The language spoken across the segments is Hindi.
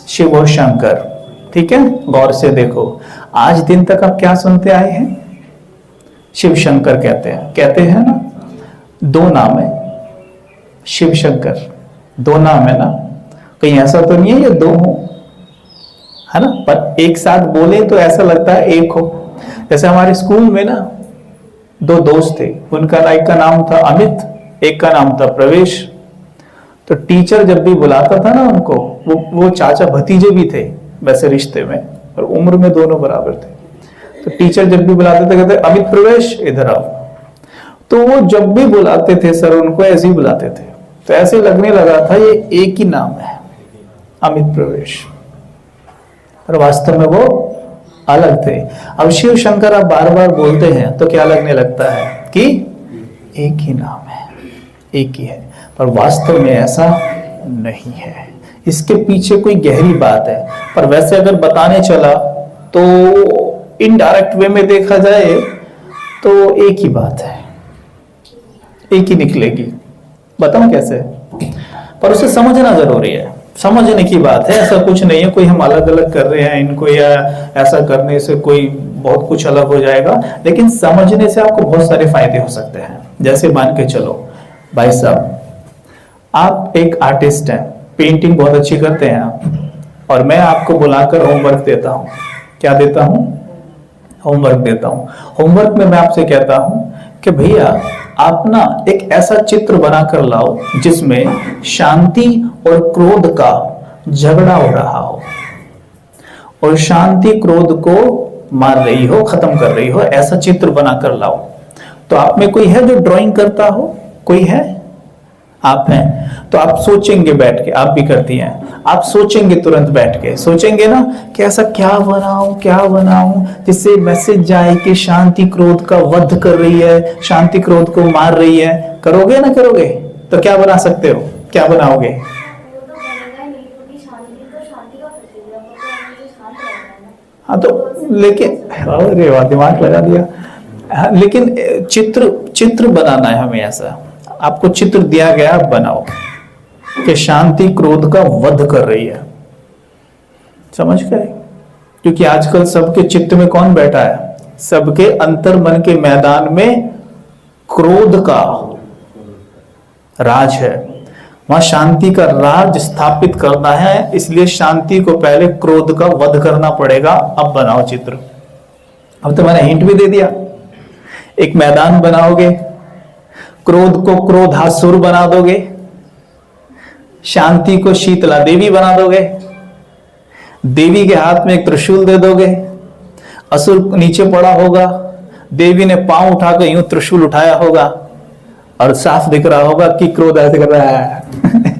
शिव और शंकर। ठीक है, गौर से देखो, आज दिन तक आप क्या सुनते आए हैं? शिव शंकर कहते हैं ना। दो नाम है, शिव शंकर, दो नाम है ना। कहीं ऐसा तो नहीं है ये दो हो, है ना, पर एक साथ बोले तो ऐसा लगता है एक हो। जैसे हमारे स्कूल में ना दो दोस्त थे, उनका एक का नाम था अमित, एक का नाम था प्रवेश। तो टीचर जब भी बुलाता था ना उनको, वो चाचा भतीजे भी थे वैसे रिश्ते में, और उम्र में दोनों बराबर थे। तो टीचर जब भी बुलाते थे कहते अमित प्रवेश इधर आओ। तो वो जब भी बुलाते थे सर उनको ऐसे ही बुलाते थे, तो ऐसे लगने लगा था ये एक ही नाम है, अमित प्रवेश, और वास्तव में वो अलग थे। अब शिव शंकर आप बार बार बोलते हैं तो क्या लगने लगता है कि एक ही नाम है, एक ही है, पर वास्तव में ऐसा नहीं है। इसके पीछे कोई गहरी बात है। पर वैसे अगर बताने चला तो इनडायरेक्ट वे में देखा जाए तो एक ही बात है, एक ही निकलेगी। बताऊं कैसे? पर उसे समझना जरूरी है, समझने की बात है। ऐसा कुछ नहीं है कोई हम अलग अलग कर रहे हैं इनको, या ऐसा करने से कोई बहुत कुछ अलग हो जाएगा, लेकिन समझने से आपको बहुत सारे फायदे हो सकते हैं। जैसे मान के चलो भाई साहब, आप एक आर्टिस्ट हैं, पेंटिंग बहुत अच्छी करते हैं आप, और मैं आपको बुलाकर होमवर्क देता हूं। क्या देता हूं? होमवर्क देता हूं। होमवर्क में मैं आपसे कहता हूं कि भैया आप ना एक ऐसा चित्र बनाकर लाओ जिसमें शांति और क्रोध का झगड़ा हो रहा हो, और शांति क्रोध को मार रही हो, खत्म कर रही हो, ऐसा चित्र बनाकर लाओ। तो आप में कोई है जो ड्राइंग करता हो? कोई है? आप हैं। तो आप सोचेंगे बैठ के, आप भी करती हैं, आप सोचेंगे तुरंत बैठ के, सोचेंगे ना कि ऐसा क्या बनाऊं जिससे मैसेज जाए कि शांति क्रोध का वध कर रही है, शांति क्रोध को मार रही है। करोगे ना करोगे? तो क्या बना सकते हो, क्या बनाओगे? हाँ तो लेकिन, अरे वाह दिमाग लगा दिया। हाँ, लेकिन चित्र बनाना है हमें। ऐसा आपको चित्र दिया गया, आप बनाओ कि शांति क्रोध का वध कर रही है। समझ गए? क्योंकि आजकल सबके चित्त में कौन बैठा है? सबके अंतर मन के मैदान में क्रोध का राज है। वहां शांति का राज स्थापित करना है, इसलिए शांति को पहले क्रोध का वध करना पड़ेगा। अब बनाओ चित्र। अब तो मैंने हिंट भी दे दिया। एक मैदान बनाओगे, क्रोध को क्रोधासुर बना दोगे, शांति को शीतला देवी बना दोगे, देवी के हाथ में एक त्रिशूल दे दोगे, असुर नीचे पड़ा होगा, देवी ने पांव उठाकर यूं त्रिशूल उठाया होगा, और साफ दिख रहा होगा कि क्रोध ऐसे कर रहा है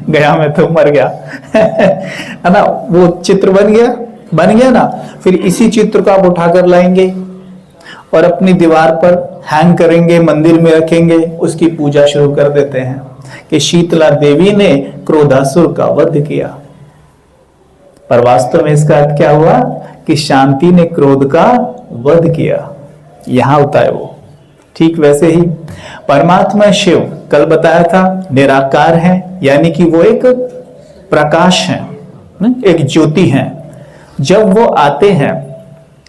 गया मैं तो मर गया है ना। वो चित्र बन गया ना। फिर इसी चित्र को आप उठाकर लाएंगे और अपनी दीवार पर हैंग करेंगे, मंदिर में रखेंगे, उसकी पूजा शुरू कर देते हैं कि शीतला देवी ने क्रोधासुर का वध किया। पर वास्तव में इसका अर्थ क्या हुआ कि शांति ने क्रोध का वध किया। यहां होता है वो। ठीक वैसे ही परमात्मा शिव, कल बताया था, निराकार है, यानी कि वो एक प्रकाश है, एक ज्योति है। जब वो आते हैं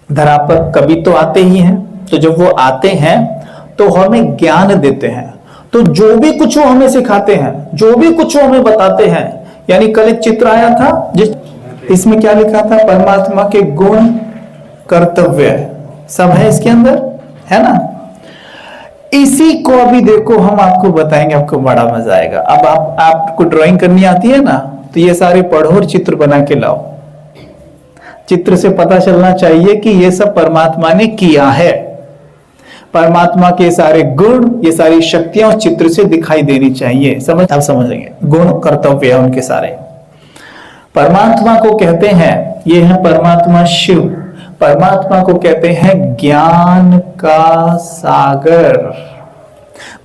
धरा पर, कभी तो आते ही हैं, तो जब वो आते हैं तो हमें ज्ञान देते हैं। तो जो भी कुछ वो हमें सिखाते हैं, जो भी कुछ वो हमें बताते हैं, यानी कल एक चित्र आया था इसमें क्या लिखा था? परमात्मा के गुण, कर्तव्य सब है इसके अंदर, है ना। इसी को अभी देखो हम आपको बताएंगे, आपको बड़ा मजा आएगा। अब आपको ड्राइंग करनी आती है ना, तो ये सारे पढ़ो और चित्र बना के लाओ। चित्र से पता चलना चाहिए कि ये सब परमात्मा ने किया है। परमात्मा के सारे गुण, ये सारी शक्तियां उस चित्र से दिखाई देनी चाहिए। आप समझेंगे, गुण कर्तव्य है उनके सारे। परमात्मा को कहते हैं, ये है परमात्मा शिव, परमात्मा को कहते हैं ज्ञान का सागर।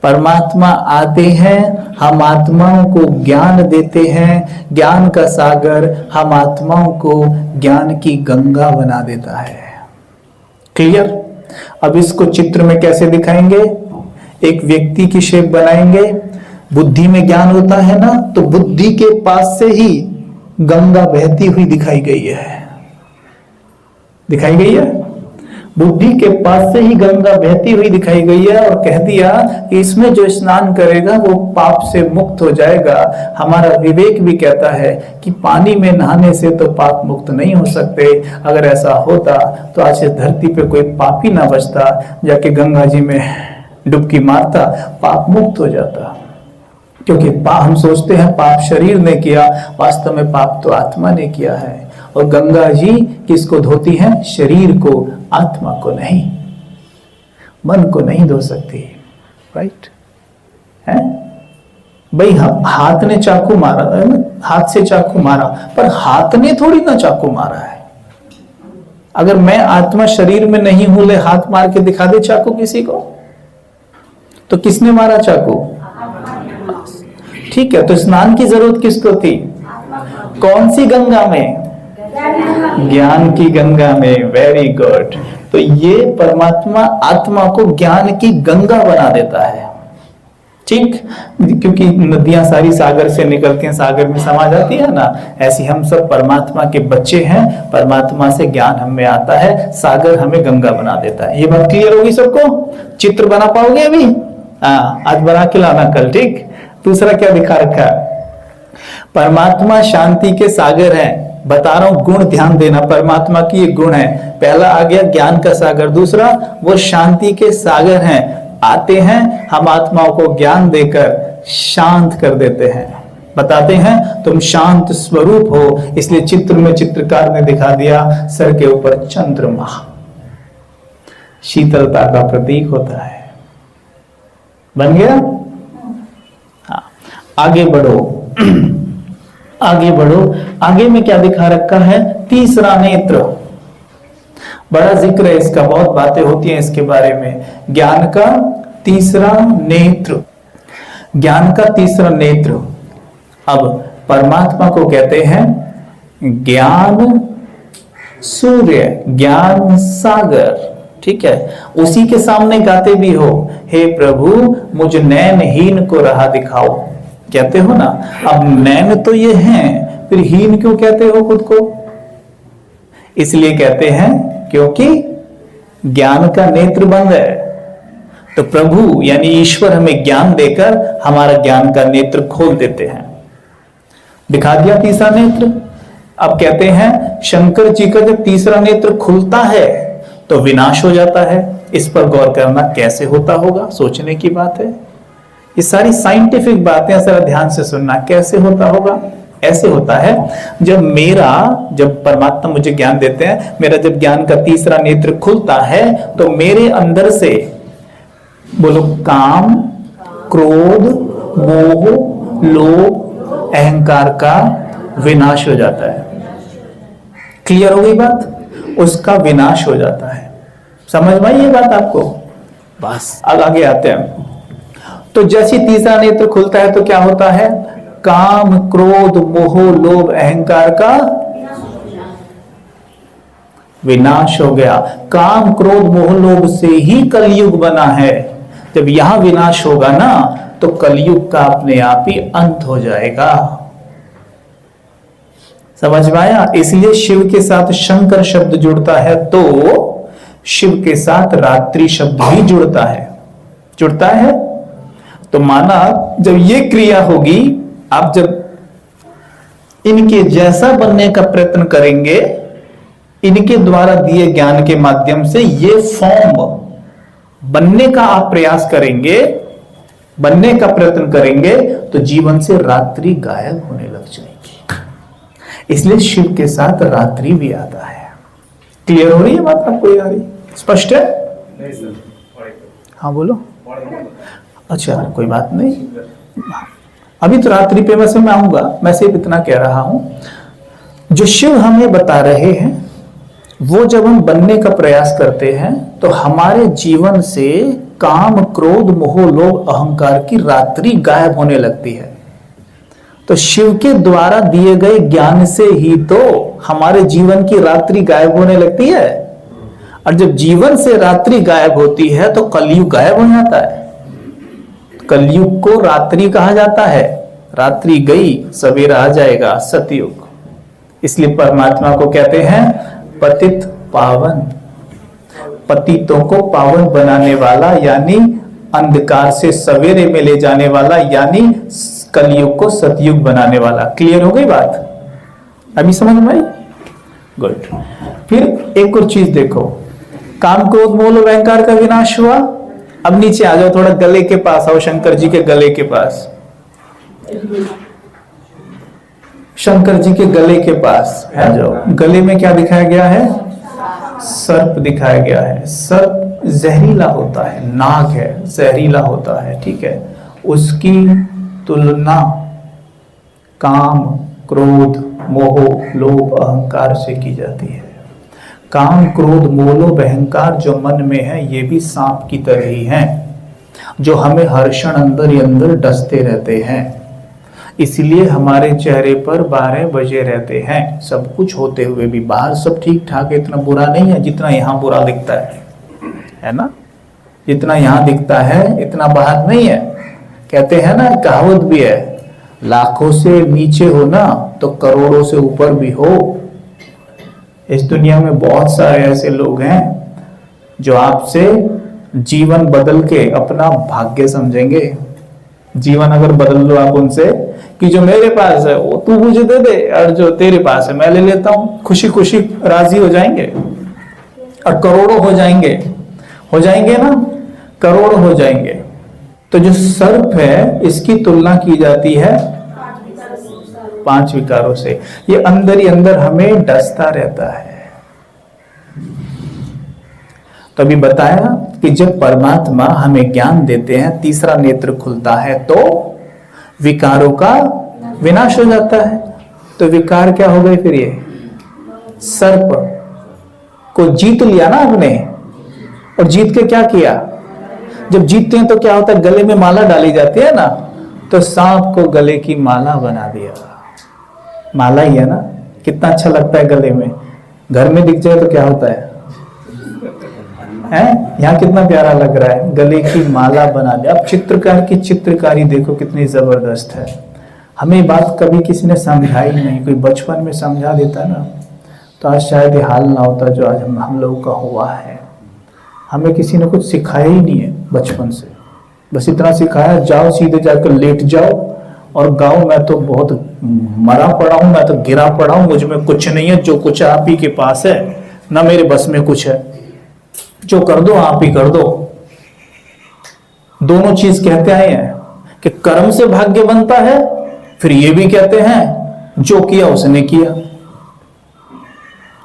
परमात्मा आते हैं, हम आत्माओं को ज्ञान देते हैं। ज्ञान का सागर हम आत्माओं को ज्ञान की गंगा बना देता है। क्लियर? अब इसको चित्र में कैसे दिखाएंगे? एक व्यक्ति की शेप बनाएंगे। बुद्धि में ज्ञान होता है ना, तो बुद्धि के पास से ही गंगा बहती हुई दिखाई गई है, दिखाई गई है। बुद्धि के पास से ही गंगा बहती हुई दिखाई गई है और कह दिया कि इसमें जो स्नान करेगा वो पाप से मुक्त हो जाएगा। हमारा विवेक भी कहता है कि पानी में नहाने से तो पाप मुक्त नहीं हो सकते। अगर ऐसा होता तो आज इस धरती पे कोई पापी ना बचता, जाके गंगा जी में डुबकी मारता, पाप मुक्त हो जाता। क्योंकि हम सोचते हैं पाप शरीर ने किया, वास्तव में पाप तो आत्मा ने किया है। और गंगा जी किसको धोती हैं? शरीर को, आत्मा को नहीं, मन को नहीं धो सकती। राइट है भाई। हाथ ने चाकू मारा है ना, हाथ से चाकू मारा, पर हाथ ने थोड़ी ना चाकू मारा है। अगर मैं आत्मा शरीर में नहीं हूं, ले हाथ मार के दिखा दे चाकू किसी को, तो किसने मारा चाकू? ठीक है, तो स्नान की जरूरत किसको थी? कौन सी गंगा में? ज्ञान की गंगा में। Very good. तो ये परमात्मा आत्मा को ज्ञान की गंगा बना देता है। ठीक, क्योंकि नदियां सारी सागर से निकलती हैं, सागर में समा जाती है ना, ऐसी हम सब परमात्मा के बच्चे हैं। परमात्मा से ज्ञान हमें आता है, सागर हमें गंगा बना देता है। ये बात क्लियर होगी सबको? चित्र बना पाओगे अभी? हाँ, आज बना के लाना कल। ठीक। दूसरा क्या दिखा रखा है? परमात्मा शांति के सागर है। बता रहा हूं, गुण ध्यान देना, परमात्मा की ये गुण है। पहला आ गया ज्ञान का सागर, दूसरा वो शांति के सागर हैं। आते हैं, हम आत्माओं को ज्ञान देकर शांत कर देते हैं, बताते हैं तुम शांत स्वरूप हो। इसलिए चित्र में चित्रकार ने दिखा दिया, सर के ऊपर चंद्रमा शीतलता का प्रतीक होता है। बन गया? हाँ, आगे बढ़ो आगे बढ़ो। आगे में क्या दिखा रखा है? तीसरा नेत्र। बड़ा जिक्र है इसका, बहुत बातें होती हैं इसके बारे में। ज्ञान का तीसरा नेत्र, ज्ञान का तीसरा नेत्र। अब परमात्मा को कहते हैं ज्ञान सूर्य, ज्ञान सागर। ठीक है, उसी के सामने गाते भी हो, हे प्रभु मुझ नैनहीन को राह दिखाओ, कहते हो ना। अब नैन तो ये हैं, फिर हीन क्यों कहते हो खुद को? इसलिए कहते हैं क्योंकि ज्ञान का नेत्र बंद है। तो प्रभु यानी ईश्वर हमें ज्ञान देकर हमारा ज्ञान का नेत्र खोल देते हैं। दिखा दिया तीसरा नेत्र। अब कहते हैं शंकर जी का जब तीसरा नेत्र खुलता है तो विनाश हो जाता है। इस पर गौर करना, कैसे होता होगा, सोचने की बात है। ये सारी साइंटिफिक बातें जरा ध्यान से सुनना। कैसे होता होगा? ऐसे होता है, जब परमात्मा मुझे ज्ञान देते हैं, मेरा जब ज्ञान का तीसरा नेत्र खुलता है तो मेरे अंदर से, बोलो, काम, क्रोध, मोह, लोभ, अहंकार का विनाश हो जाता है। क्लियर हो गई बात? उसका विनाश हो जाता है। समझ में आई ये बात आपको? बस अब आगे आते हैं। तो जैसे तीसरा नेत्र खुलता है तो क्या होता है? काम, क्रोध, मोह, लोभ, अहंकार का विनाश हो गया। काम, क्रोध, मोह, लोभ से ही कलयुग बना है। जब यहां विनाश होगा ना तो कलयुग का अपने आप ही अंत हो जाएगा। समझ में आया? इसलिए शिव के साथ शंकर शब्द जुड़ता है तो शिव के साथ रात्रि शब्द भी जुड़ता है। जुड़ता है तो माना जब ये क्रिया होगी, आप जब इनके जैसा बनने का प्रयत्न करेंगे, इनके द्वारा दिए ज्ञान के माध्यम से ये फॉर्म बनने का आप प्रयास करेंगे, बनने का प्रयत्न करेंगे, तो जीवन से रात्रि गायब होने लग जाएगी। इसलिए शिव के साथ रात्रि भी आता है। क्लियर हो रही है बात आपको? आ रही? स्पष्ट है? हाँ बोलो। अच्छा, कोई बात नहीं, अभी तो रात्रि पे वैसे मैं आऊंगा। मैं सिर्फ इतना कह रहा हूं, जो शिव हमें बता रहे हैं वो जब हम बनने का प्रयास करते हैं तो हमारे जीवन से काम, क्रोध, मोह, लोभ, अहंकार की रात्रि गायब होने लगती है। तो शिव के द्वारा दिए गए ज्ञान से ही तो हमारे जीवन की रात्रि गायब होने लगती है। और जब जीवन से रात्रि गायब होती है तो कलयुग गायब हो जाता है। कलयुग को रात्रि कहा जाता है। रात्रि गई, सवेरा आ जाएगा, सतयुग। इसलिए परमात्मा को कहते हैं पतित पावन, पतितों को पावन बनाने वाला, यानी अंधकार से सवेरे में ले जाने वाला, यानी कलयुग को सतयुग बनाने वाला। क्लियर हो गई बात? अभी समझ में आई? गुड। फिर एक और चीज देखो, काम क्रोध मोह लोभ अहंकार का विनाश हुआ। अब नीचे आ जाओ, थोड़ा गले के पास आओ, शंकर जी के गले के पास। शंकर जी के गले के पास आ जाओ। गले में क्या दिखाया गया है? सर्प दिखाया गया है। सर्प जहरीला होता है, नाग है, जहरीला होता है, ठीक है। उसकी तुलना काम क्रोध मोह लोभ अहंकार से की जाती है। काम क्रोध मोह लोभ अहंकार जो मन में है, ये भी सांप की तरह ही हैं, जो हमें हर क्षण अंदर ही अंदर डसते रहते हैं। इसलिए हमारे चेहरे पर 12 बजे रहते हैं। सब कुछ होते हुए भी बाहर सब ठीक ठाक है, इतना बुरा नहीं है जितना यहाँ बुरा दिखता है ना? जितना यहाँ दिखता है इतना बाहर नहीं है। कहते हैं ना, कहावत भी है, लाखों से नीचे हो ना तो करोड़ों से ऊपर भी हो। इस दुनिया में बहुत सारे ऐसे लोग हैं जो आपसे जीवन बदल के अपना भाग्य समझेंगे। जीवन अगर बदल लो आप उनसे कि जो मेरे पास है वो तू मुझे दे दे, और जो तेरे पास है मैं ले लेता हूं, खुशी खुशी राजी हो जाएंगे और करोड़ों हो जाएंगे ना, करोड़ हो जाएंगे। तो जो सर्प है इसकी तुलना की जाती है 5 विकारों से। ये अंदर ही अंदर हमें डसता रहता है। तो अभी बताया कि जब परमात्मा हमें ज्ञान देते हैं, तीसरा नेत्र खुलता है तो विकारों का विनाश हो जाता है। तो विकार क्या हो गए फिर? ये सर्प को जीत लिया ना आपने, और जीत के क्या किया? जब जीतते हैं तो क्या होता है? गले में माला डाली जाती है ना, तो सांप को गले की माला बना दिया। माला ही है ना, कितना अच्छा लगता है गले में। घर में दिख जाए तो क्या होता है? यहाँ कितना प्यारा लग रहा है, गले की माला बना दिया। अब चित्रकार की चित्रकारी देखो कितनी जबरदस्त है। हमें बात कभी किसी ने समझाई नहीं, कोई बचपन में समझा देता ना तो आज शायद ये हाल ना होता जो आज हम लोगों का हुआ है। हमें किसी ने कुछ सिखाया ही नहीं है बचपन से, बस इतना सिखाया, जाओ सीधे जाकर लेट जाओ और गाओ, मैं तो बहुत मरा पड़ा हूं, मैं तो गिरा पड़ा हूं, मुझ में कुछ नहीं है, जो कुछ आप ही के पास है, ना मेरे बस में कुछ है, जो कर दो आप ही कर दो। दोनों चीज कहते आए हैं कि कर्म से भाग्य बनता है, फिर ये भी कहते हैं जो किया उसने किया।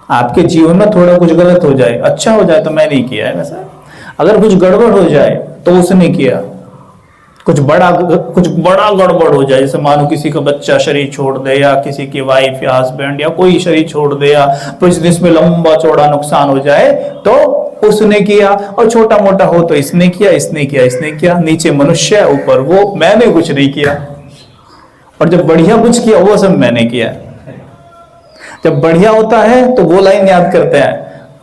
आपके जीवन में थोड़ा कुछ गलत हो जाए, अच्छा हो जाए तो मैं नहीं किया है वैसा, अगर कुछ गड़बड़ हो जाए तो उसने किया, कुछ बड़ा गड़बड़ हो जाए, जैसे मानो किसी का बच्चा शरीर छोड़ दे, या किसी की वाइफ या हस्बैंड या कोई शरीर छोड़ दे, या बिजनेस में लंबा चौड़ा नुकसान हो जाए तो उसने किया, और छोटा मोटा हो तो इसने किया, इसने किया, इसने किया। नीचे मनुष्य, ऊपर वो, मैंने कुछ नहीं किया। और जब बढ़िया कुछ किया वो सब मैंने किया। जब बढ़िया होता है तो वो लाइन याद करते हैं,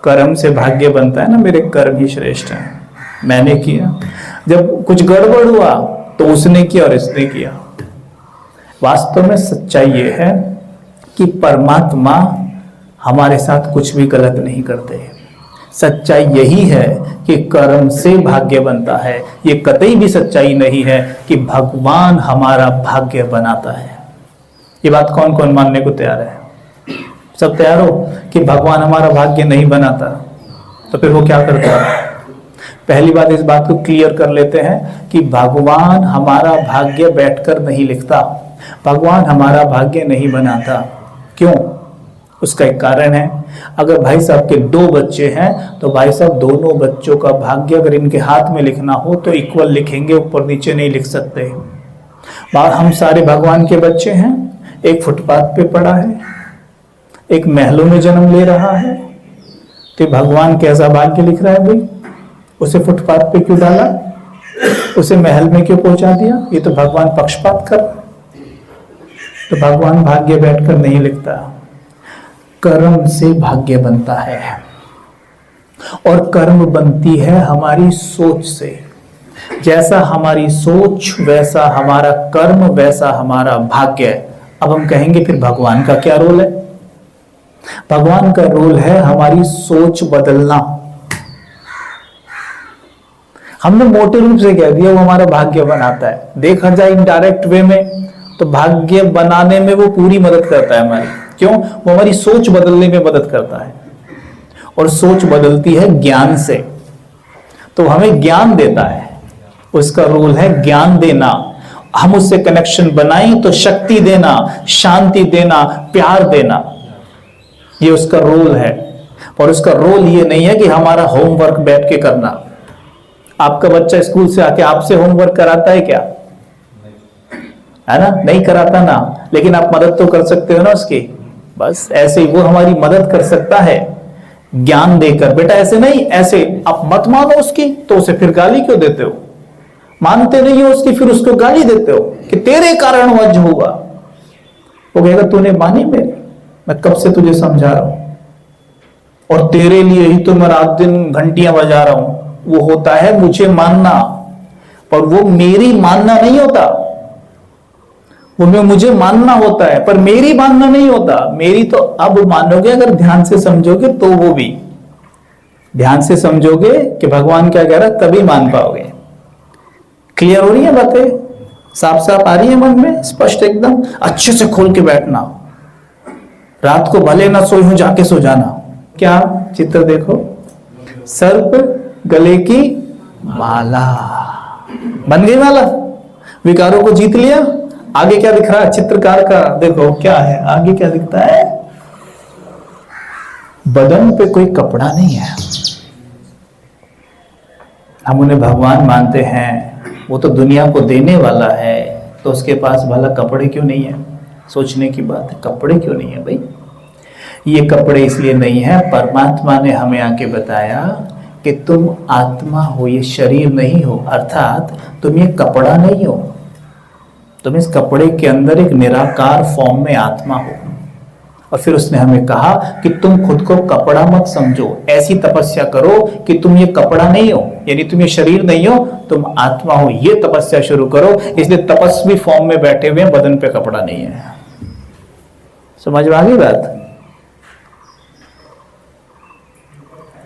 कर्म से भाग्य बनता है ना, मेरे कर्म ही श्रेष्ठ है, मैंने किया। जब कुछ गड़बड़ हुआ तो उसने किया और इसने किया। वास्तव में सच्चाई ये है कि परमात्मा हमारे साथ कुछ भी गलत नहीं करते। सच्चाई यही है कि कर्म से भाग्य बनता है। ये कतई भी सच्चाई नहीं है कि भगवान हमारा भाग्य बनाता है। ये बात कौन कौन मानने को तैयार है? सब तैयार हो कि भगवान हमारा भाग्य नहीं बनाता? तो फिर वो क्या करता है? पहली बात इस बात को क्लियर कर लेते हैं कि भगवान हमारा भाग्य बैठकर नहीं लिखता, भगवान हमारा भाग्य नहीं बनाता। क्यों? उसका एक कारण है। अगर भाई साहब के 2 बच्चे हैं तो भाई साहब दोनों बच्चों का भाग्य अगर इनके हाथ में लिखना हो तो इक्वल लिखेंगे, ऊपर नीचे नहीं लिख सकते। हम सारे भगवान के बच्चे हैं। एक फुटपाथ पे पड़ा है, एक महलों में जन्म ले रहा है, तो भगवान कैसा भाग्य लिख रहा है भाई? उसे फुटपाथ पे क्यों डाला, उसे महल में क्यों पहुंचा दिया? ये तो भगवान पक्षपात कर। तो भगवान भाग्य बैठकर नहीं लिखता, कर्म से भाग्य बनता है। और कर्म बनती है हमारी सोच से। जैसा हमारी सोच वैसा हमारा कर्म, वैसा हमारा भाग्य। अब हम कहेंगे फिर भगवान का क्या रोल है? भगवान का रोल है हमारी सोच बदलना। हमने मोटे रूप से कह दिया वो हमारा भाग्य बनाता है। देखा जाए इनडायरेक्ट वे में तो भाग्य बनाने में वो पूरी मदद करता है हमारी। क्यों? वो हमारी सोच बदलने में मदद करता है, और सोच बदलती है ज्ञान से। तो हमें ज्ञान देता है, उसका रोल है ज्ञान देना। हम उससे कनेक्शन बनाएं तो शक्ति देना, शांति देना, प्यार देना, ये उसका रोल है। और उसका रोल ये नहीं है कि हमारा होमवर्क बैठ के करना। आपका बच्चा स्कूल से आके आपसे होमवर्क कराता है क्या? है ना? नहीं कराता ना, लेकिन आप मदद तो कर सकते हो ना उसकी। बस ऐसे ही वो हमारी मदद कर सकता है ज्ञान देकर। बेटा ऐसे नहीं, ऐसे। आप मत मानो उसकी तो उसे फिर गाली क्यों देते हो? मानते नहीं हो उसकी, फिर उसको गाली देते हो कि तेरे कारण वज हुआ। वो कहेगा तूने मानी मेरी, मैं कब से तुझे समझा रहा हूं, और तेरे लिए ही तो मैं रात दिन घंटियां बजा रहा हूं। वो होता है मुझे मानना, पर वो मेरी मानना नहीं होता। वो मुझे मानना होता है, पर मेरी मानना नहीं होता। मेरी तो अब मानोगे अगर ध्यान से समझोगे, तो वो भी ध्यान से समझोगे कि भगवान क्या कह रहा है, तभी मान पाओगे। क्लियर हो रही है बातें? साफ साफ आ रही है मन में, स्पष्ट एकदम। अच्छे से खोल के बैठना। रात को भले ना सोई हो, जाके सो जाना। क्या चित्र देखो, सर्प गले की माला बन गई माला। विकारों को जीत लिया। आगे क्या दिख रहा है चित्रकार का? देखो क्या है आगे, क्या दिखता है? बदन पे कोई कपड़ा नहीं है। हम उन्हें भगवान मानते हैं, वो तो दुनिया को देने वाला है, तो उसके पास भला कपड़े क्यों नहीं है? सोचने की बात है, कपड़े क्यों नहीं है भाई? ये कपड़े इसलिए नहीं है, परमात्मा ने हमें आके बताया कि तुम आत्मा हो, ये शरीर नहीं हो। अर्थात तुम ये कपड़ा नहीं हो, तुम इस कपड़े के अंदर एक निराकार फॉर्म में आत्मा हो। और फिर उसने हमें कहा कि तुम खुद को कपड़ा मत समझो, ऐसी तपस्या करो कि तुम ये कपड़ा नहीं हो, यानी तुम ये शरीर नहीं हो, तुम आत्मा हो। ये तपस्या शुरू करो। इसलिए तपस्वी फॉर्म में बैठे हुए, बदन पे कपड़ा नहीं है। समझ में आ गई बात?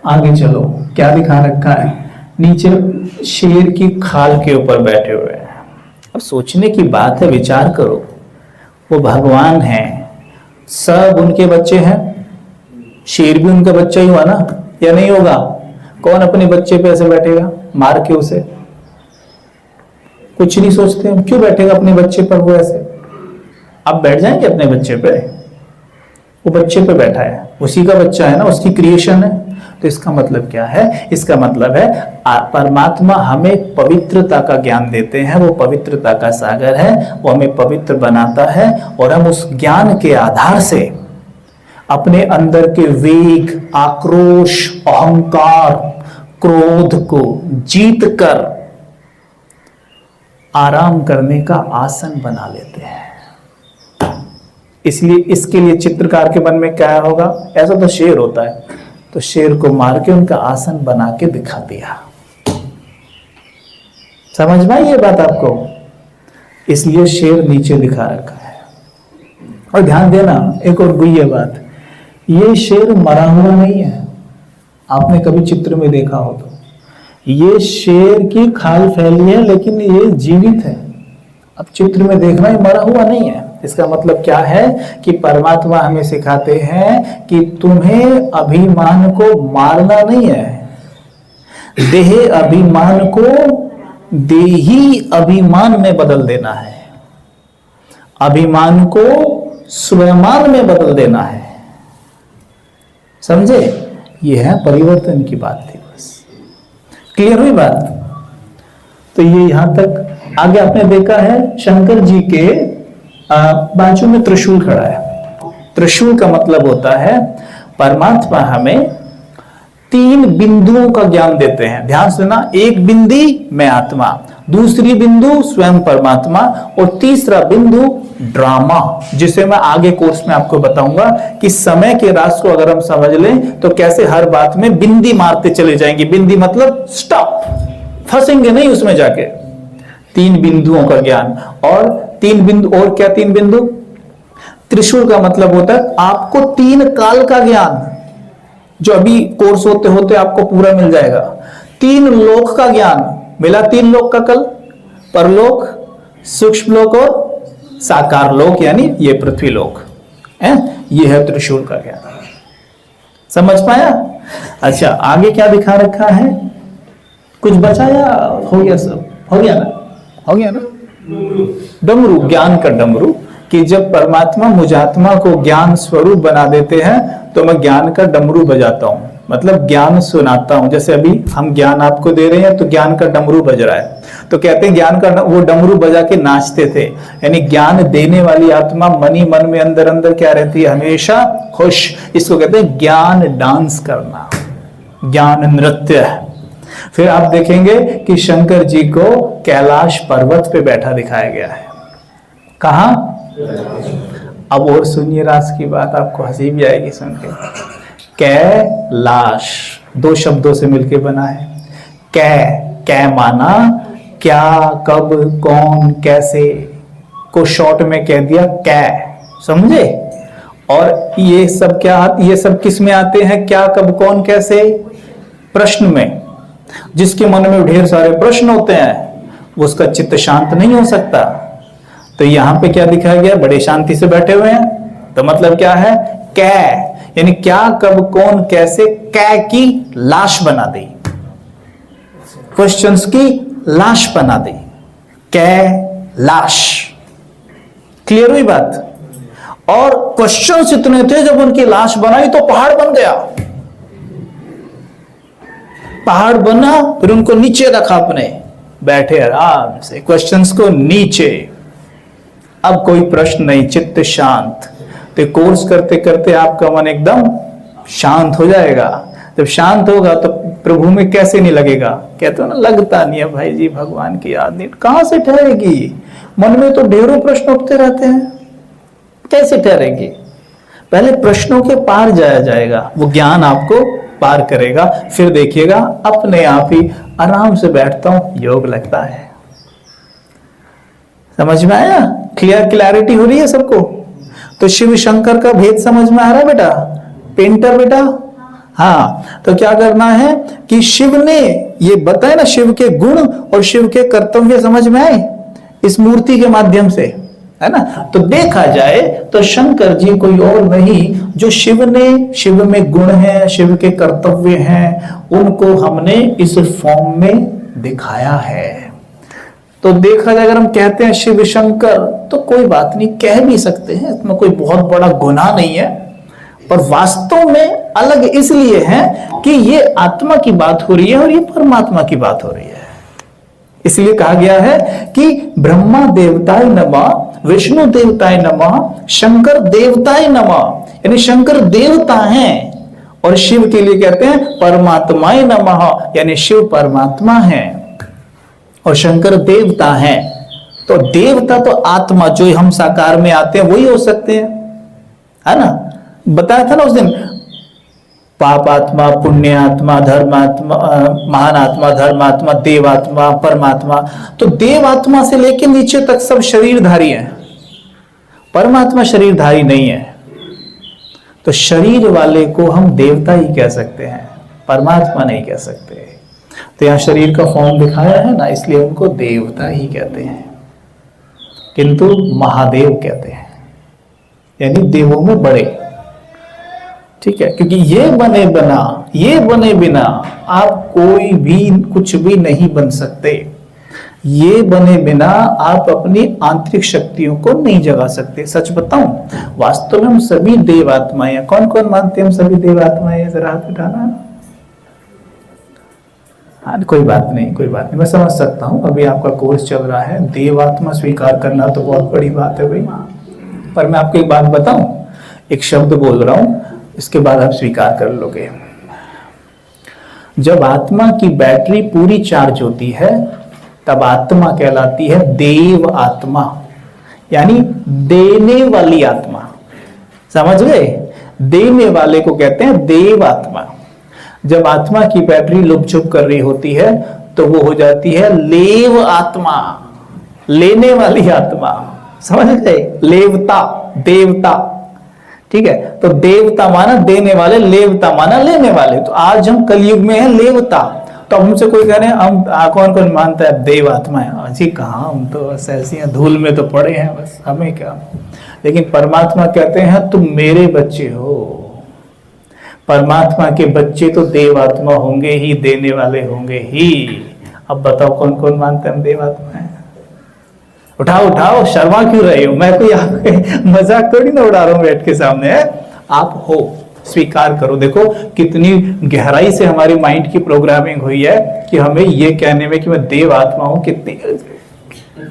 आगे चलो, क्या दिखा रखा है? नीचे शेर की खाल के ऊपर बैठे हुए हैं। अब सोचने की बात है, विचार करो। वो भगवान हैं, सब उनके बच्चे हैं। शेर भी उनका बच्चा ही हुआ ना, या नहीं होगा? कौन अपने बच्चे पे ऐसे बैठेगा मार के उसे? कुछ नहीं सोचते हम, क्यों बैठेगा अपने बच्चे पर वो ऐसे? अब बैठ जाएंगे अपने बच्चे पे? वो बच्चे पे बैठा है, उसी का बच्चा है ना, उसकी क्रिएशन है। तो इसका मतलब क्या है? इसका मतलब है परमात्मा हमें पवित्रता का ज्ञान देते हैं। वो पवित्रता का सागर है, वो हमें पवित्र बनाता है, और हम उस ज्ञान के आधार से अपने अंदर के वेग, आक्रोश, अहंकार, क्रोध को जीत कर आराम करने का आसन बना लेते हैं। इसलिए इसके लिए चित्रकार के मन में क्या होगा? ऐसा तो शेर होता है, तो शेर को मार के उनका आसन बना के दिखा दिया। समझ में आई ये बात आपको? इसलिए शेर नीचे दिखा रखा है। और ध्यान देना एक और गुह्य बात, ये शेर मरा हुआ नहीं है। आपने कभी चित्र में देखा हो तो ये शेर की खाल फैली है, लेकिन ये जीवित है। अब चित्र में देखना, ये मरा हुआ नहीं है। इसका मतलब क्या है कि परमात्मा हमें सिखाते हैं कि तुम्हें अभिमान को मारना नहीं है, देह अभिमान को देही अभिमान में बदल देना है, अभिमान को स्वयमान में बदल देना है। समझे? यह है परिवर्तन की बात थी। बस क्लियर हुई बात? तो ये यहां तक। आगे आपने देखा है शंकर जी के बाजू में त्रिशूल खड़ा है। त्रिशूल का मतलब होता है परमात्मा हमें 3 बिंदुओं का ज्ञान देते हैं। ध्यान से ना, एक बिंदी मैं आत्मा, दूसरी बिंदु स्वयं परमात्मा, और तीसरा बिंदु ड्रामा, जिसे मैं आगे कोर्स में आपको बताऊंगा कि समय के राज को अगर हम समझ लें तो कैसे हर बात में बिंदी मारते चले जाएंगे। बिंदी मतलब स्टॉप, फंसेंगे नहीं उसमें जाके। 3 बिंदुओं का ज्ञान, और 3 बिंदु, और क्या 3 बिंदु? त्रिशूल का मतलब होता है आपको 3 काल का ज्ञान, जो अभी कोर्स होते होते आपको पूरा मिल जाएगा। 3 लोक का ज्ञान मिला। 3 लोक का कल, परलोक, सूक्ष्म लोक और साकार लोक, यानी ये पृथ्वी लोक है। ये है त्रिशूल का ज्ञान। समझ पाया? अच्छा, आगे क्या दिखा रखा है? कुछ बचा या हो गया? सब हो गया ना? हो गया ना? डमरू, ज्ञान का डमरू, कि जब परमात्मा मुझात्मा को ज्ञान स्वरूप बना देते हैं तो मैं ज्ञान का डमरू बजाता हूं, मतलब ज्ञान सुनाता हूं। जैसे अभी हम ज्ञान आपको दे रहे हैं तो ज्ञान का डमरू बज रहा है, तो कहते हैं ज्ञान का वो डमरू बजा के नाचते थे। यानी ज्ञान देने वाली आत्मा मनी मन में अंदर अंदर क्या रहती है? हमेशा खुश। इसको कहते हैं ज्ञान डांस करना, ज्ञान नृत्य। फिर आप देखेंगे कि शंकर जी को कैलाश पर्वत पे बैठा दिखाया गया है। कहां? अब और सुनिए रास की बात, आपको हंसी भी आएगी सुन के। कैलाश 2 शब्दों से मिलके बना है। कै माना क्या, कब, कौन, कैसे को शॉर्ट में कह दिया कै, समझे? और ये सब क्या, ये सब किस में आते हैं? क्या, कब, कौन, कैसे? प्रश्न में। जिसके मन में ढेर सारे प्रश्न होते हैं उसका चित्त शांत नहीं हो सकता। तो यहां पे क्या दिखाया गया? बड़े शांति से बैठे हुए हैं। तो मतलब क्या है? कै, यानी क्या, कब, कौन, कैसे, कै की लाश बना दी, क्वेश्चंस की लाश बना दी। कै लाश, क्लियर हुई बात? और क्वेश्चंस इतने थे, जब उनकी लाश बनाई तो पहाड़ बन गया। पहाड़ बना, फिर उनको नीचे रखा, अपने बैठे आराम से क्वेश्चंस को नीचे। अब कोई प्रश्न नहीं, चित्त शांत। तो कोर्स करते करते आपका मन एकदम शांत हो जाएगा। जब शांत होगा तो प्रभु में कैसे नहीं लगेगा? कहते हो ना, लगता नहीं है भाई जी, भगवान की याद नहीं, कहां से ठहरेगी? मन में तो ढेरों प्रश्न उठते रहते हैं, कैसे ठहरेगी? पहले प्रश्नों के पार जाया जाएगा, वो ज्ञान आपको पार करेगा। फिर देखिएगा अपने आप ही आराम से बैठता हूं, योग लगता है। समझ में आया? क्लैरिटी हो रही है सबको? तो शिव शंकर का भेद समझ में आ रहा है बेटा? पेंटर बेटा, हाँ। तो क्या करना है कि शिव ने ये बताया ना, शिव के गुण और शिव के कर्तव्य समझ में आए इस मूर्ति के माध्यम से, है ना? तो देखा जाए तो शंकर जी कोई और नहीं, जो शिव में गुण है, शिव के कर्तव्य हैं, उनको हमने इस फॉर्म में दिखाया है। तो देखा जाए, अगर हम कहते हैं शिव शंकर तो कोई बात नहीं, कह भी सकते हैं, इसमें कोई बहुत बड़ा गुनाह नहीं है। पर वास्तव में अलग इसलिए है कि ये आत्मा की बात हो रही है और ये परमात्मा की बात हो रही है। इसलिए कहा गया है कि ब्रह्मा देवताय नमः, विष्णु देवताय नमः, शंकर देवताय नमः। यानी शंकर देवता हैं और शिव के लिए कहते हैं परमात्माय नमः, यानी शिव परमात्मा है और शंकर देवता हैं। तो देवता तो आत्मा, जो हम साकार में आते हैं वही हो सकते हैं, है ना? बताया था ना उस दिन, पापात्मा, पुण्यात्मा, धर्मात्मा, महान आत्मा, धर्मात्मा, देवात्मा, परमात्मा। तो देवात्मा से लेकर नीचे तक सब शरीरधारी हैं, परमात्मा शरीरधारी नहीं है। तो शरीर वाले को हम देवता ही कह सकते हैं, परमात्मा नहीं कह सकते। तो यहां शरीर का फॉर्म दिखाया है ना, इसलिए उनको देवता ही कहते हैं, किंतु महादेव कहते हैं, यानी देवों में बड़े। ठीक है, क्योंकि ये बने बिना आप कोई भी कुछ भी नहीं बन सकते। ये बने बिना आप अपनी आंतरिक शक्तियों को नहीं जगा सकते। सच बताऊं, वास्तव में हम सभी देवात्माएं हैं। कौन कौन मानते हैं हम सभी देवात्माएं हैं? जरा हाथ उठाना। हाँ, कोई बात नहीं, मैं समझ सकता हूं, अभी आपका कोर्स चल रहा है। देवात्मा स्वीकार करना तो बहुत बड़ी बात है भाई। पर मैं आपको एक बात बताऊं, एक शब्द बोल रहा हूं, इसके बाद आप स्वीकार कर लोगे। जब आत्मा की बैटरी पूरी चार्ज होती है तब आत्मा कहलाती है देव आत्मा, यानी देने वाली आत्मा। समझ गए? देने वाले को कहते हैं देव आत्मा। जब आत्मा की बैटरी लुपछुप कर रही होती है तो वो हो जाती है लेव आत्मा, लेने वाली आत्मा। समझ गए? लेवता, देवता, ठीक है। तो देवता माना देने वाले, लेवता माना लेने वाले। तो आज हम कलयुग में हैं लेवता। तो हमसे कोई कह रहे हैं हम कौन कौन मानता है देव आत्मा है, अजी कहाँ, हम तो बस ऐसी धूल में तो पड़े हैं, बस हमें क्या। लेकिन परमात्मा कहते हैं तुम मेरे बच्चे हो। परमात्मा के बच्चे तो देव आत्मा होंगे ही, देने वाले होंगे ही। अब बताओ कौन कौन मानते हैं हम देव आत्मा है? उठाओ उठाओ, शर्मा क्यों रहे हो? मैं कोई आपके मजाक थोड़ी ना उड़ा रहा हूं बैठ के सामने है। आप हो, स्वीकार करो। देखो कितनी गहराई से हमारी माइंड की प्रोग्रामिंग हुई है कि हमें ये कहने में कि मैं देव आत्मा हूं, कितनी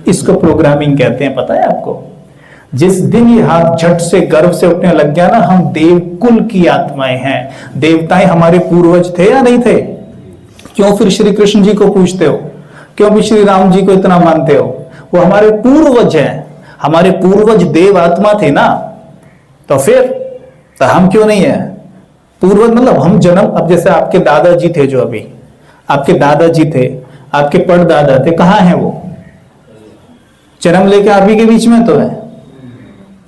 इसको प्रोग्रामिंग कहते हैं पता है आपको? जिस दिन ये हाथ झट से गर्व से उठने लग गया ना, हम देवकुल की आत्माएं हैं। देवताएं हमारे पूर्वज थे या नहीं थे? क्यों फिर श्री कृष्ण जी को पूछते हो? क्यों भी श्री राम जी को इतना मानते हो? वो हमारे पूर्वज हैं। हमारे पूर्वज देव आत्मा थे ना, तो फिर तो हम क्यों नहीं है? पूर्वज मतलब हम जन्म, अब जैसे आपके दादाजी थे, जो अभी आपके दादाजी थे, आपके परदादा थे, कहाँ हैं वो? जन्म लेके आप ही के बीच में तो है।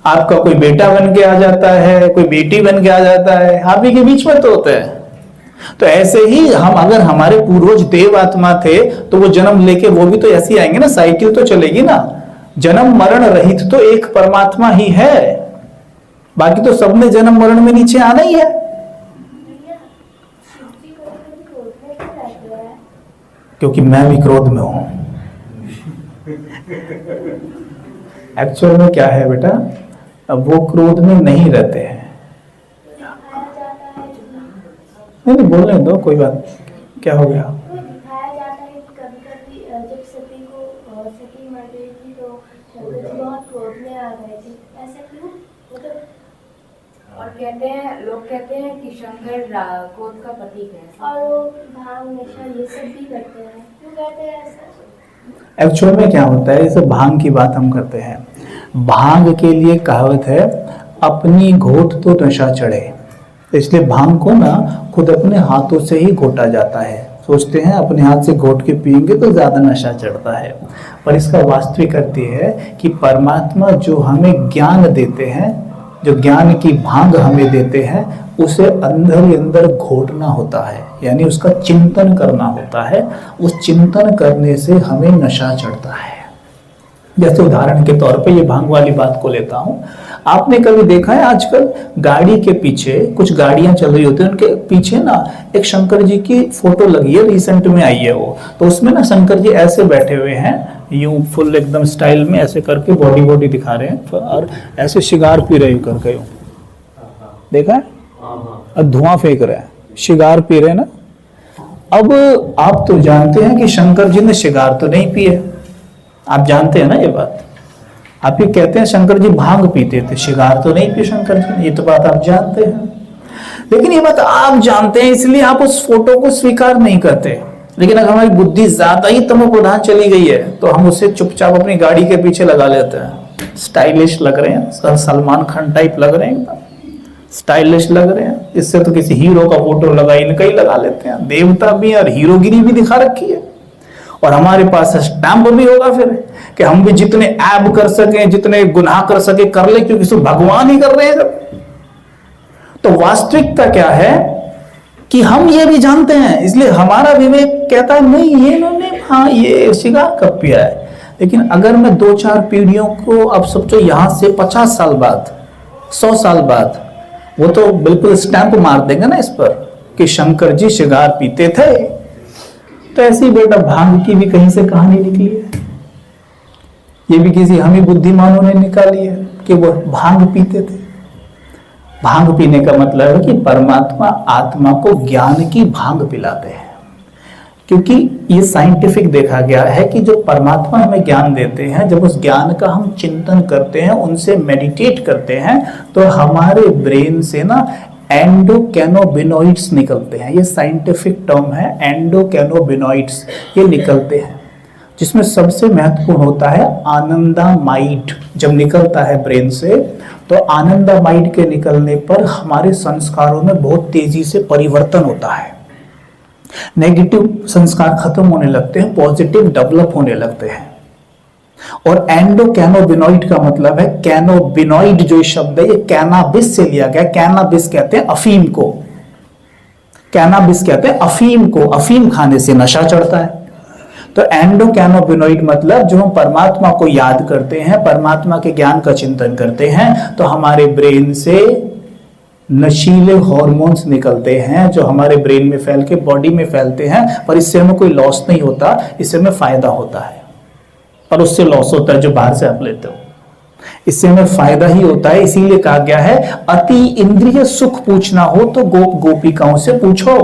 आपका कोई बेटा बन के आ जाता है, कोई बेटी बन के आ जाता है, आप ही के बीच में तो होता है। तो ऐसे ही हम, अगर हमारे पूर्वज देव आत्मा थे तो वो जन्म लेके वो भी तो ऐसे ही आएंगे ना, साइकिल तो चलेगी ना। जन्म मरण रहित तो एक परमात्मा ही है, बाकी तो सबने जन्म मरण में नीचे आना ही है। क्योंकि मैं भी क्रोध में हूं। एक्चुअल में क्या है बेटा, अब वो क्रोध में नहीं रहते हैं। नहीं बोलने दो, कोई बात। क्या हो गया? दिखाया जाता है कभी-कभी जब सती मर गई थी तो शंकर जी बहुत क्रोध में आ गए थे, ऐसा क्यों? मतलब और कहते हैं, लोग कहते हैं कि शंकर क्रोध का प्रतीक है। और वो भांग नशा ये सब भी करते हैं, क्यों कहते हैं ऐसा? एक्चुअल में क्या होता है, जैसे भांग की बात हम करते हैं, भांग के लिए कहावत है अपनी घोट तो नशा चढ़े। इसलिए भांग को ना खुद अपने हाथों से ही घोटा जाता है। सोचते हैं अपने हाथ से घोट के पिएंगे तो ज्यादा नशा चढ़ता है, पर इसका वास्तविक अर्थ है कि परमात्मा जो हमें ज्ञान देते हैं, जो ज्ञान की भांग हमें देते हैं, उसे अंदर ही अंदर घोटना होता है, यानी उसका चिंतन करना होता है। उस चिंतन करने से हमें नशा चढ़ता है। जैसे उदाहरण के तौर पे ये भांग वाली बात को लेता हूं। आपने कभी देखा है आजकल गाड़ी के पीछे कुछ गाड़ियां चल रही होती है, उनके पीछे ना एक शंकर जी की फोटो लगी है, रिसेंट में आई है वो। तो उसमें ना शंकर जी ऐसे बैठे हुए हैं, यूं फुल एकदम स्टाइल में ऐसे करके बॉडी दिखा रहे हैं और ऐसे शिगार पी रहे करके। देखा है? अब धुआं फेंक रहे हैं, शिगार पी रहे हैं ना। अब आप तो जानते हैं कि शंकर जी ने शिगार तो नहीं पिए, आप जानते हैं ना ये बात। आप ये कहते हैं शंकर जी भांग पीते थे, शिगार तो नहीं पी शंकर जी ने, ये तो बात आप जानते हैं। लेकिन ये बात आप जानते हैं इसलिए आप उस फोटो को स्वीकार नहीं करते। लेकिन अगर हमारी बुद्धि ज्यादा ही तमो प्रधान चली गई है तो हम उसे चुपचाप अपनी गाड़ी के पीछे लगा लेते हैं। स्टाइलिश लग रहे हैं, सलमान खान टाइप लग रहे हैं, एकदम स्टाइलिश लग रहे हैं, इससे तो किसी हीरो का फोटो लगा इनका ही लगा लेते हैं। देवता भी और हीरोगिरी भी दिखा रखी है, और हमारे पास स्टैंप भी होगा फिर कि हम भी जितने ऐब कर सके, जितने गुनाह कर सके कर ले, क्योंकि सब भगवान ही कर रहे हैं जब। तो वास्तविकता क्या है कि हम ये भी जानते हैं, इसलिए हमारा विवेक कहता है नहीं ये इन्होंने, हाँ ये शिगार कब पिया है। लेकिन अगर मैं 2-4 पीढ़ियों को, अब सोचो यहां से 50 साल बाद, 100 साल बाद, वो तो बिल्कुल स्टैंप मार देंगे ना इस पर कि शंकर जी शिगार पीते थे। तो ऐसी बेटा भांग की भी कहीं से कहानी निकली है, ये भी किसी हम ही बुद्धिमानों ने निकाली है कि वो भांग पीते थे। भांग पीने का मतलब है कि परमात्मा आत्मा को ज्ञान की भांग पिलाते हैं। क्योंकि ये साइंटिफिक देखा गया है कि जो परमात्मा हमें ज्ञान देते हैं, जब उस ज्ञान का हम चिंतन करते हैं, उनसे मेडिटेट करते हैं, तो हमारे ब्रेन से ना एंडोकैनोबिनॉइड्स निकलते हैं। ये साइंटिफिक टर्म है, एंडोकैनोबिनॉइड्स ये निकलते हैं, जिसमें सबसे महत्वपूर्ण होता है आनंदामाइड। जब निकलता है ब्रेन से, तो आनंदामाइड के निकलने पर हमारे संस्कारों में बहुत तेजी से परिवर्तन होता है। नेगेटिव संस्कार खत्म होने लगते हैं, पॉजिटिव डेवलप होने लगते हैं। और एंडोकैनोबिनॉइड का मतलब है, कैनोबिनॉइड जो शब्द है ये कैनाबिस से लिया गया। कैनाबिस कहते हैं अफीम को, कैनाबिस कहते हैं अफीम को, अफीम खाने से नशा चढ़ता है। तो एंडोकैनोबिनॉइड मतलब जो हम परमात्मा को याद करते हैं, परमात्मा के ज्ञान का चिंतन करते हैं, तो हमारे ब्रेन से नशीले हार्मोन्स निकलते हैं जो हमारे ब्रेन में फैल के बॉडी में फैलते हैं, पर इससे हमें कोई लॉस नहीं होता, इससे हमें फायदा होता है। पर उससे लॉस होता है जो बाहर से आप लेते हो, इससे हमें फायदा ही होता है। इसीलिए कहा गया है अति इंद्रिय सुख पूछना हो तो गोप गोपिकाओं से पूछो।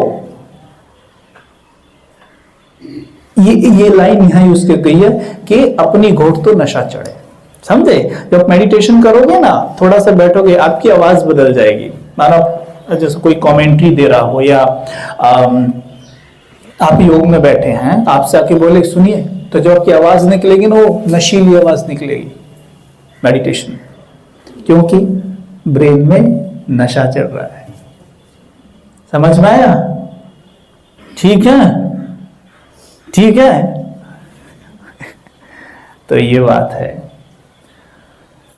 ये लाइन यहां यूज की गई है कि अपनी घोट तो नशा चढ़े। समझे? जब मेडिटेशन करोगे ना, थोड़ा सा बैठोगे, आपकी आवाज बदल जाएगी। मानो जैसे कोई कमेंट्री दे रहा हो, या आप योग में बैठे हैं, आपसे आके बोले सुनिए, तो जो आपकी आवाज निकलेगी ना, वो नशीली आवाज निकलेगी। मेडिटेशन, क्योंकि ब्रेन में नशा चल रहा है। समझ में आया? ठीक है, ठीक है। तो ये बात है।